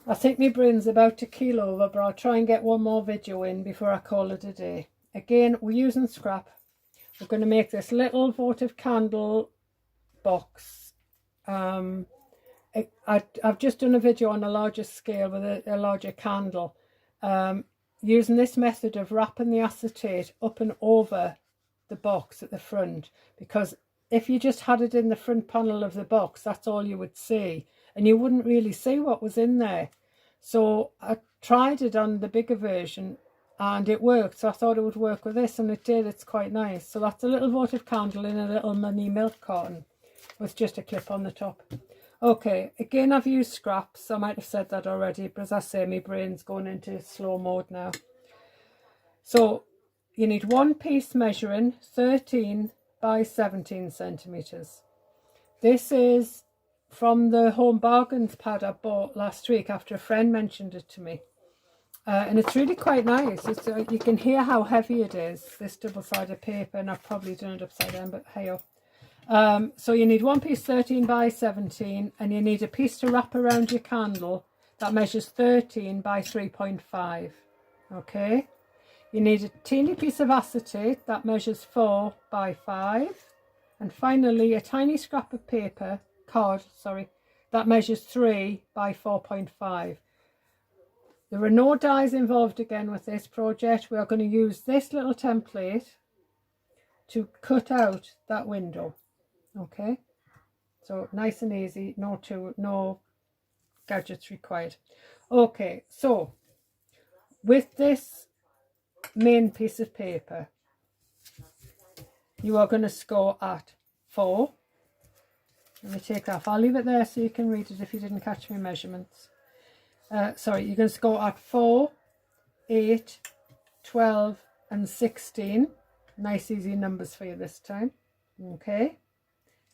I think my brain's about to keel over, but I'll try and get one more video in before I call it a day. Again, we're using scrap. We're going to make this little votive candle box. I've just done a video on a larger scale with a larger candle, using this method of wrapping the acetate up and over the box at the front, because if you just had it in the front panel of the box, that's all you would see, and you wouldn't really see what was in there. So I tried it on the bigger version and it worked, so I thought it would work with this, and it did. It's quite nice. So that's a little votive candle in a little mini milk carton with just a clip on the top. Okay, again, I've used scraps. I might have said that already, but as I say, my brain's going into slow mode now. So you need one piece measuring 13 by 17 centimetres. This is from the Home Bargains pad I bought last week after a friend mentioned it to me. And it's really quite nice. You can hear how heavy it is, this double-sided paper, and I've probably done it upside down, but hey-oh. So you need one piece 13 by 17, and you need a piece to wrap around your candle that measures 13 by 3.5. Okay, you need a teeny piece of acetate that measures 4 by 5, and finally a tiny scrap of paper, card, sorry, that measures 3 by 4.5. There are no dies involved again with this project. We are going to use this little template to cut out that window. Okay, so nice and easy, no gadgets required. Okay, so with this main piece of paper, you are going to score at 4. Let me take that off. I'll leave it there so you can read it if you didn't catch my measurements. Sorry, you can score at 4, 8, 12 and 16. Nice easy numbers for you this time. Okay,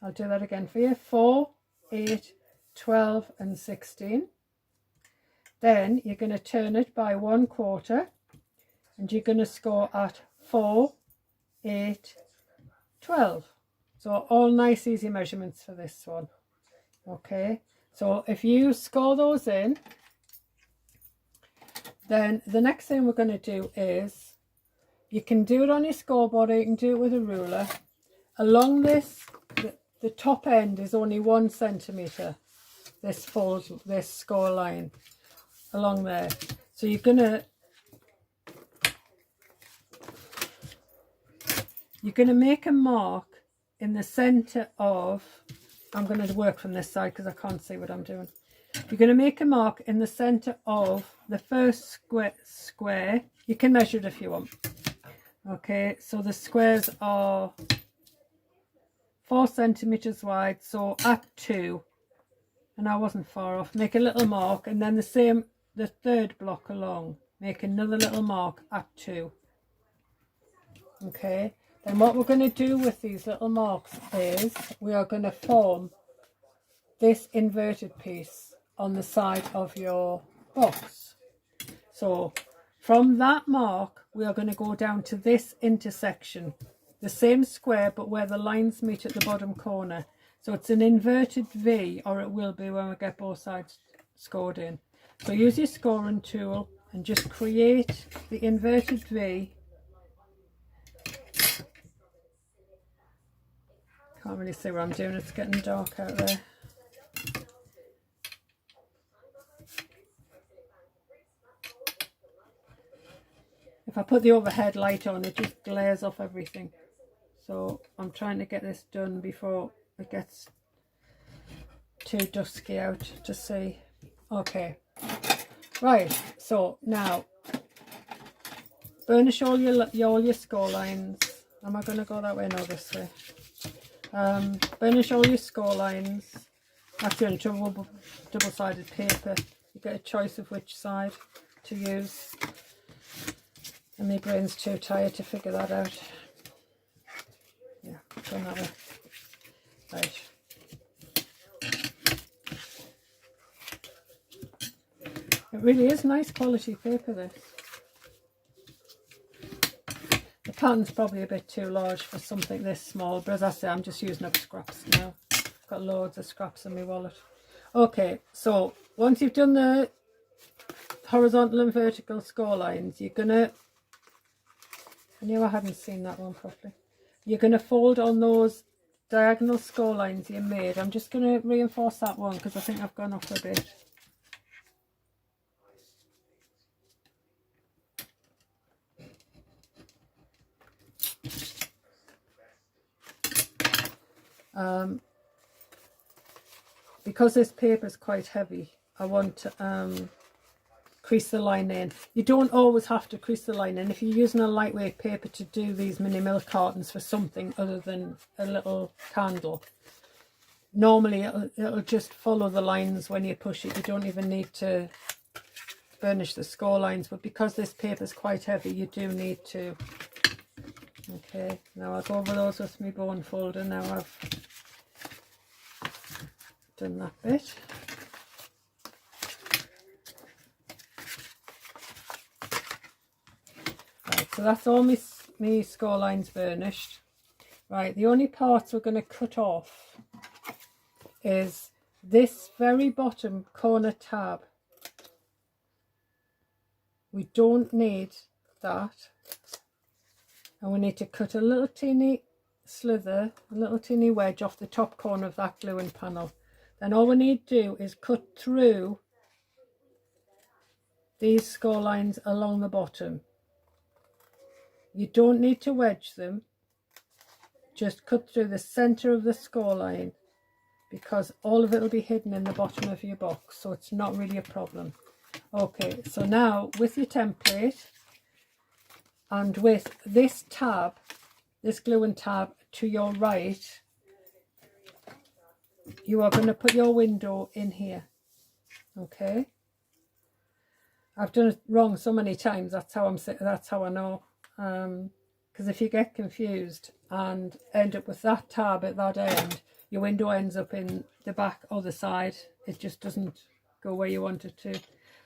I'll do that again for you. 4, 8, 12 and 16. Then you're going to turn it by 1/4 and you're going to score at 4, 8, 12. So all nice easy measurements for this one. Okay, so if you score those in, then the next thing we're going to do is, you can do it on your scoreboard or you can do it with a ruler. Along this, the top end is only 1 centimetre, this score line along there. So you're gonna make a mark in the centre of, I'm going to work from this side because I can't see what I'm doing. You're going to make a mark in the centre of the first square. You can measure it if you want. Okay, so the squares are 4 centimetres wide, so at 2, and I wasn't far off. Make a little mark, and then the third block along, make another little mark at 2. Okay, then what we're going to do with these little marks is we are going to form this inverted piece on the side of your box. So from that mark we are going to go down to this intersection, the same square but where the lines meet at the bottom corner. So it's an inverted V, or it will be when we get both sides scored in. So use your scoring tool and just create the inverted V. Can't really see what I'm doing, it's getting dark out there. If I put the overhead light on, it just glares off everything. So I'm trying to get this done before it gets too dusky out to see. Okay, right, so now burnish all your score lines. Am I going to go that way? No, this way. Burnish all your score lines. Actually, on double-sided paper, you get a choice of which side to use. And my brain's too tired to figure that out. Yeah, turn that way. Right. It really is nice quality paper, this. The pattern's probably a bit too large for something this small, but as I say, I'm just using up scraps now. Got loads of scraps in my wallet. Okay, so once you've done the horizontal and vertical score lines, you're gonna, I knew I hadn't seen that one properly. You're gonna fold on those diagonal score lines you made. I'm just gonna reinforce that one because I think I've gone off a bit. Because this paper is quite heavy, I want to crease the line in. You don't always have to crease the line in. If you're using a lightweight paper to do these mini milk cartons for something other than a little candle, normally it'll just follow the lines when you push it. You don't even need to burnish the score lines, but because this paper is quite heavy, you do need to. Okay, now I'll go over those with my bone folder. Now I've done that bit. Right, so that's all my score lines burnished. Right, the only parts we're going to cut off is this very bottom corner tab. We don't need that, and we need to cut a little teeny slither, a little teeny wedge off the top corner of that gluing panel. Then all we need to do is cut through these score lines along the bottom. You don't need to wedge them, just cut through the center of the score line, because all of it will be hidden in the bottom of your box, so it's not really a problem. Okay, so now with your template and with this tab, this gluing tab to your right, you are going to put your window in here. Okay, I've done it wrong so many times. That's how I know. Because if you get confused and end up with that tab at that end, your window ends up in the back or the side. It just doesn't go where you want it to.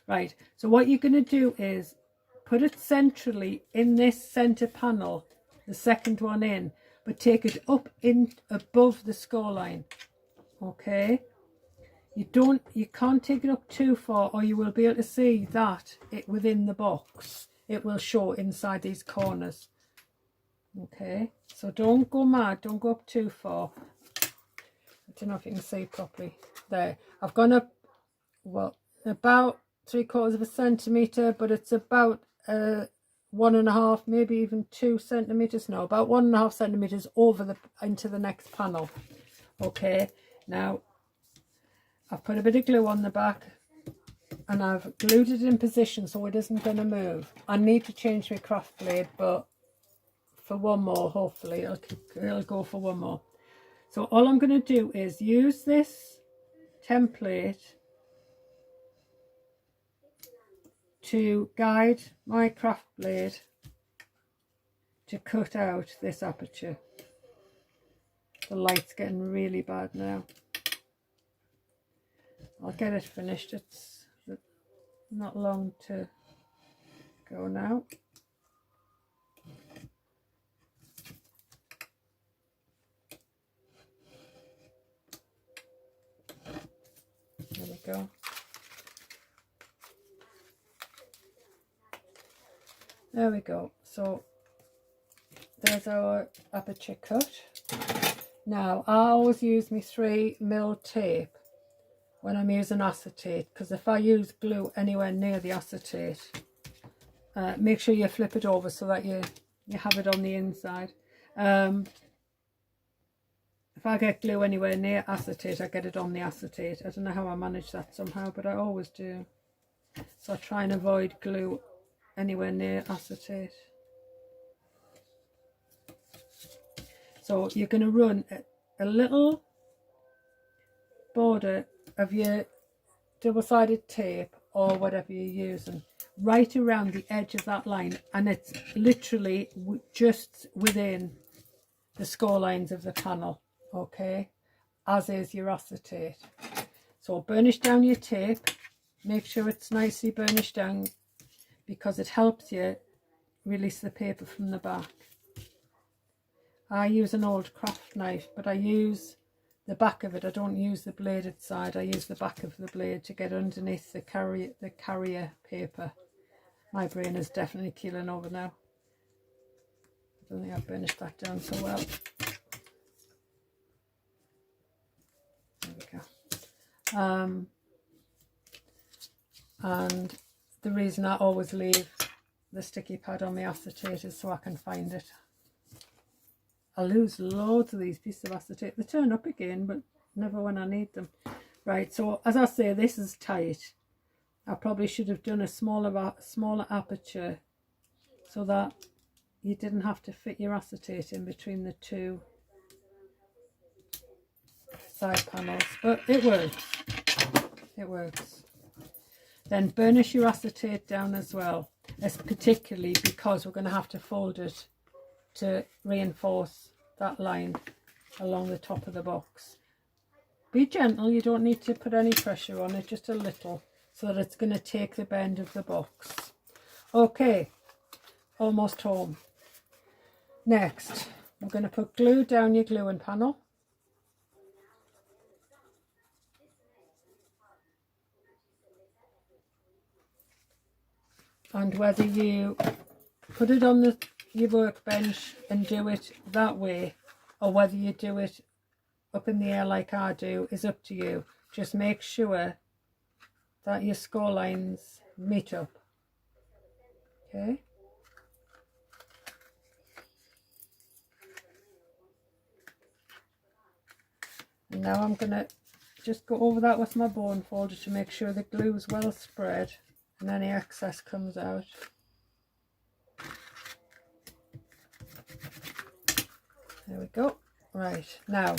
Right, so what you're going to do is put it centrally in this center panel, the second one in, but take it up in above the score line. Okay, you can't take it up too far, or you will be able to see that it within the box. It will show inside these corners. Okay, so don't go mad, don't go up too far. I don't know if you can see properly. There, I've gone up, well, about 3/4 centimetre, but it's about 1.5, maybe even 2 centimetres. No, about 1.5 centimetres over into the next panel. Okay, now I've put a bit of glue on the back and I've glued it in position so it isn't going to move. I need to change my craft blade, but for one more, hopefully it'll go for one more. So all I'm going to do is use this template to guide my craft blade to cut out this aperture. The light's getting really bad now. I'll get it finished. It's not long to go now. There we go. There we go. So there's our aperture cut. Now I always use my 3mm tape when I'm using acetate, because if I use glue anywhere near the acetate, make sure you flip it over so that you have it on the inside. If I get glue anywhere near acetate, I get it on the acetate. I don't know how I manage that somehow, but I always do. So I try and avoid glue anywhere near acetate. So you're going to run a little border of your double-sided tape or whatever you're using right around the edge of that line, and it's literally just within the score lines of the panel. Okay, as is your acetate. So burnish down your tape, make sure it's nicely burnished down, because it helps you release the paper from the back. I use an old craft knife, but I use the back of it. I don't use the bladed side, I use the back of the blade to get underneath the carrier paper. My brain is definitely keeling over now. I don't think I've burnished that down so well. There we go. And the reason I always leave the sticky pad on the acetate is so I can find it. I lose loads of these pieces of acetate. They turn up again, but never when I need them. Right, so as I say, this is tight. I probably should have done a smaller aperture so that you didn't have to fit your acetate in between the two side panels, but it works. It works. Then burnish your acetate down as well, particularly because we're going to have to fold it to reinforce that line along the top of the box. Be gentle, you don't need to put any pressure on it, just a little, so that it's going to take the bend of the box. Okay, almost home. Next, we're going to put glue down your gluing panel. And whether you put it on your workbench and do it that way, or whether you do it up in the air like I do, is up to you. Just make sure that your score lines meet up. Okay. And now I'm going to just go over that with my bone folder to make sure the glue is well spread and any excess comes out. There we go. Right, now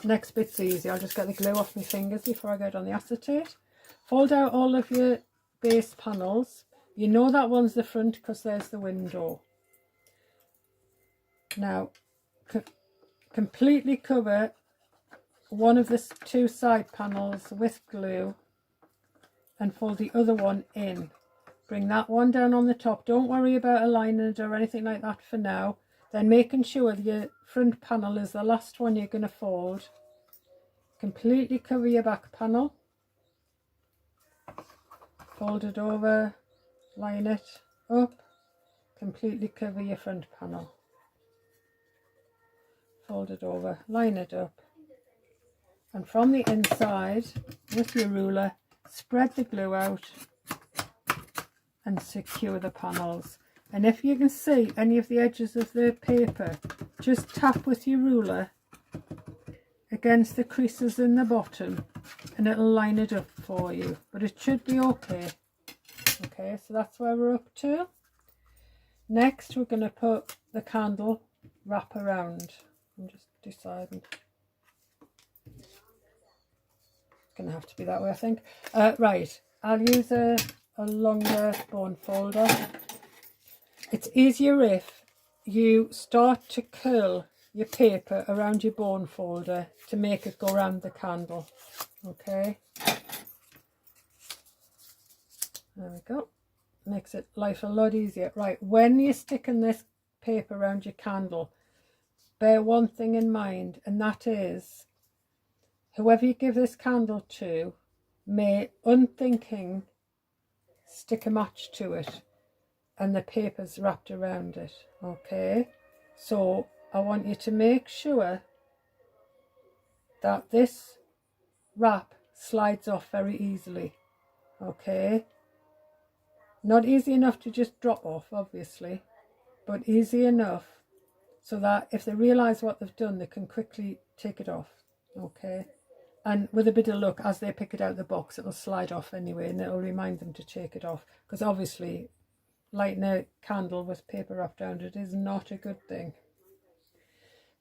next bit's easy. I'll just get the glue off my fingers before I get on the acetate. Fold out all of your base panels. You know that one's the front because there's the window. Now completely cover one of the two side panels with glue and fold the other one in. Bring that one down on the top. Don't worry about aligning it or anything like that for now. Then making sure your front panel is the last one you're going to fold. Completely cover your back panel. Fold it over, line it up, completely cover your front panel. Fold it over, line it up. And from the inside, with your ruler, spread the glue out and secure the panels. And if you can see any of the edges of the paper, just tap with your ruler against the creases in the bottom and it'll line it up for you. But it should be okay. Okay, so that's where we're up to. Next, we're going to put the candle wrap around. I'm just deciding. It's going to have to be that way, I think. Right, I'll use a longer bone folder. It's easier if you start to curl your paper around your bone folder to make it go around the candle. Okay, there we go. Makes it life a lot easier. Right, when you're sticking this paper around your candle, bear one thing in mind, and that is whoever you give this candle to may unthinking stick a match to it and the paper's wrapped around it. Okay, so I want you to make sure that this wrap slides off very easily. Okay, not easy enough to just drop off, obviously, but easy enough so that if they realize what they've done, they can quickly take it off. Okay, and with a bit of luck, as they pick it out of the box, it'll slide off anyway, and it'll remind them to take it off, because obviously lighting a candle with paper wrapped around it is not a good thing.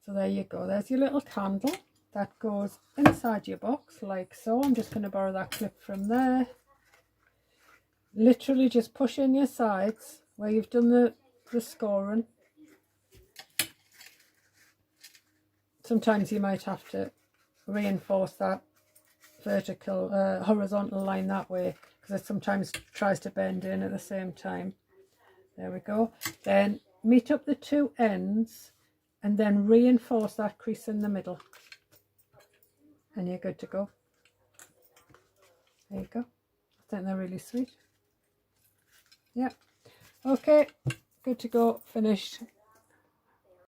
So there you go, there's your little candle that goes inside your box like so. I'm just going to borrow that clip from there. Literally just push in your sides where you've done the scoring. Sometimes you might have to reinforce that vertical horizontal line that way, because it sometimes tries to bend in at the same time. There we go. Then meet up the two ends and then reinforce that crease in the middle. and you're good to go. There you go. I think they're really sweet. Yeah. Okay, good to go, finished.